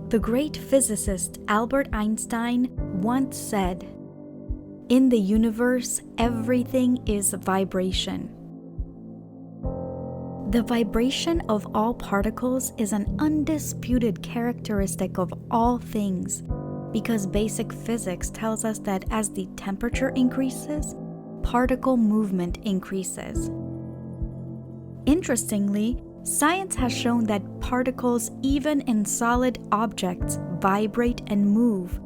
The great physicist Albert Einstein once said, "In the universe, everything is vibration." The vibration of all particles is an undisputed characteristic of all things, because basic physics tells us that as the temperature increases, particle movement increases. Interestingly, science has shown that particles, even in solid objects, vibrate and move,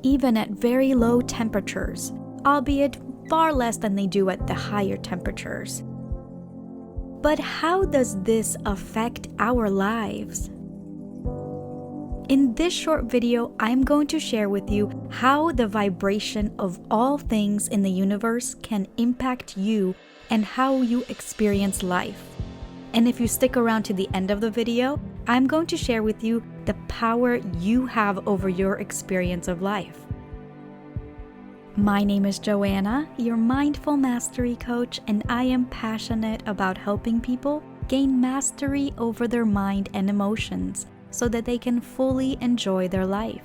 even at very low temperatures, albeit far less than they do at the higher temperatures. But how does this affect our lives? In this short video, I'm going to share with you how the vibration of all things in the universe can impact you and how you experience life. And if you stick around to the end of the video, I'm going to share with you the power you have over your experience of life. My name is Joanna, your mindful mastery coach, and I am passionate about helping people gain mastery over their mind and emotions so that they can fully enjoy their life.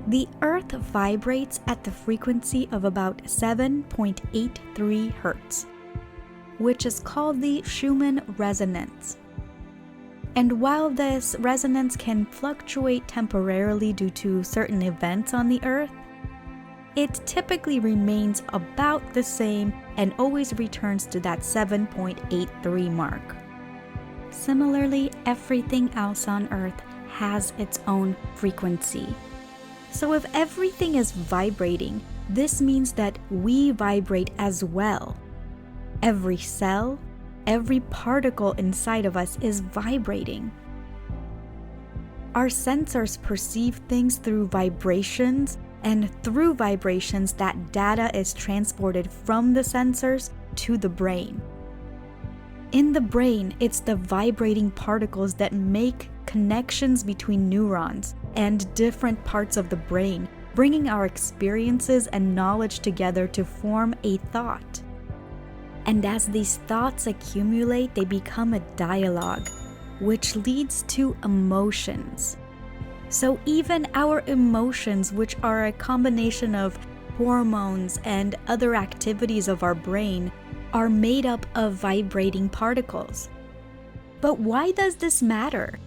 The Earth vibrates at the frequency of about 7.83 Hertz, which is called the Schumann resonance. And while this resonance can fluctuate temporarily due to certain events on the Earth, it typically remains about the same and always returns to that 7.83 mark. Similarly, everything else on Earth has its own frequency. So if everything is vibrating, this means that we vibrate as well. Every cell, every particle inside of us is vibrating. Our sensors perceive things through vibrations, and through vibrations, that data is transported from the sensors to the brain. In the brain, it's the vibrating particles that make connections between neurons and different parts of the brain, bringing our experiences and knowledge together to form a thought. And as these thoughts accumulate, they become a dialogue, which leads to emotions. So even our emotions, which are a combination of hormones and other activities of our brain, are made up of vibrating particles. But why does this matter?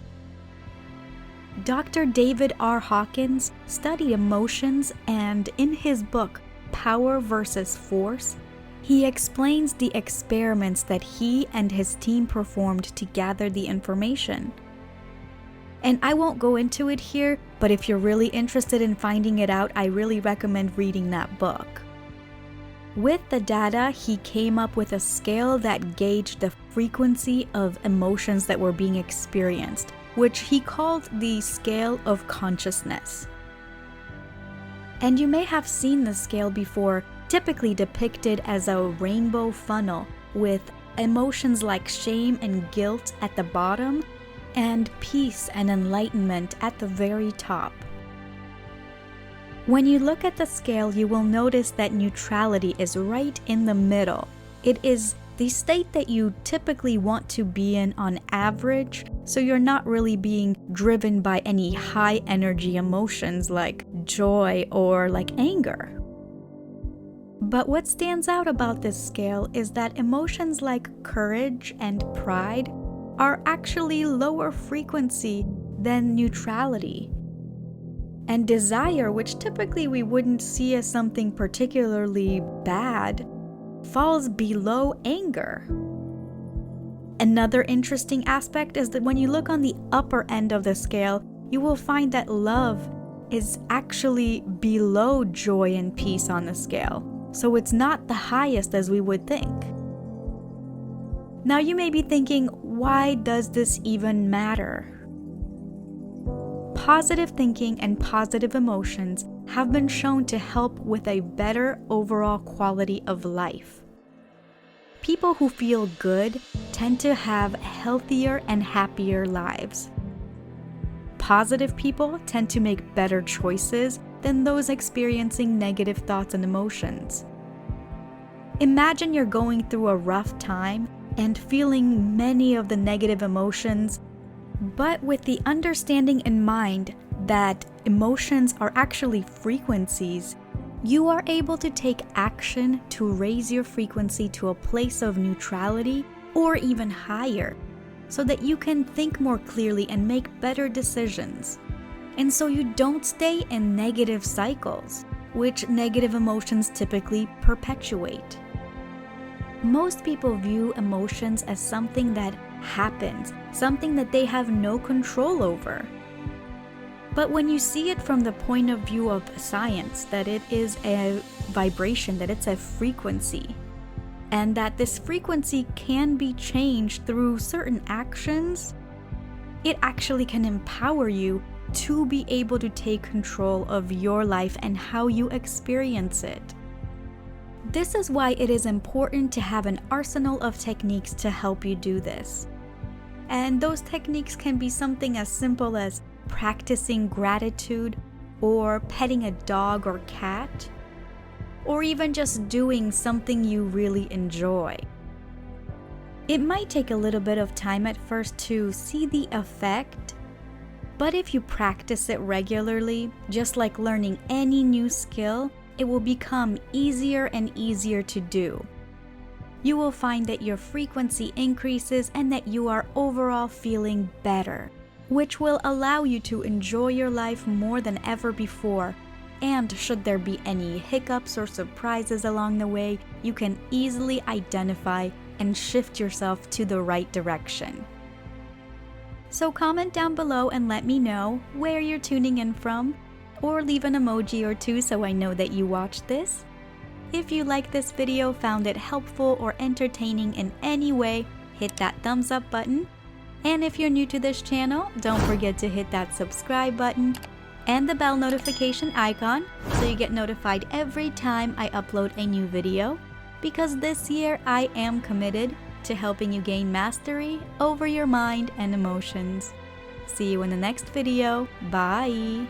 Dr. David R. Hawkins studied emotions, and in his book, Power versus Force, he explains the experiments that he and his team performed to gather the information. And I won't go into it here, but if you're really interested in finding it out, I really recommend reading that book. With the data, he came up with a scale that gauged the frequency of emotions that were being experienced, which he called the scale of consciousness. And you may have seen the scale before, typically depicted as a rainbow funnel with emotions like shame and guilt at the bottom and peace and enlightenment at the very top. When you look at the scale, you will notice that neutrality is right in the middle. It is the state that you typically want to be in on average, so you're not really being driven by any high energy emotions like joy or like anger. But what stands out about this scale is that emotions like courage and pride are actually lower frequency than neutrality. And desire, which typically we wouldn't see as something particularly bad, falls below anger. Another interesting aspect is that when you look on the upper end of the scale, you will find that love is actually below joy and peace on the scale. So it's not the highest as we would think. Now you may be thinking, why does this even matter? Positive thinking and positive emotions have been shown to help with a better overall quality of life. People who feel good tend to have healthier and happier lives. Positive people tend to make better choices than those experiencing negative thoughts and emotions. Imagine you're going through a rough time and feeling many of the negative emotions, But with the understanding in mind that emotions are actually frequencies, you are able to take action to raise your frequency to a place of neutrality or even higher, so that you can think more clearly and make better decisions. And so you don't stay in negative cycles, which negative emotions typically perpetuate. Most people view emotions as something that happens, something that they have no control over. But when you see it from the point of view of science, that it is a vibration, that it's a frequency, and that this frequency can be changed through certain actions, it actually can empower you to be able to take control of your life and how you experience it. This is why it is important to have an arsenal of techniques to help you do this. And those techniques can be something as simple as practicing gratitude, or petting a dog or cat, or even just doing something you really enjoy. It might take a little bit of time at first to see the effect, but if you practice it regularly, just like learning any new skill, it will become easier and easier to do. You will find that your frequency increases and that you are overall feeling better, which will allow you to enjoy your life more than ever before. And should there be any hiccups or surprises along the way, you can easily identify and shift yourself to the right direction. So comment down below and let me know where you're tuning in from, or leave an emoji or two so I know that you watched this. If you liked this video, found it helpful or entertaining in any way, hit that thumbs up button. And if you're new to this channel, don't forget to hit that subscribe button and the bell notification icon so you get notified every time I upload a new video, because this year I am committed to helping you gain mastery over your mind and emotions. See you in the next video. Bye!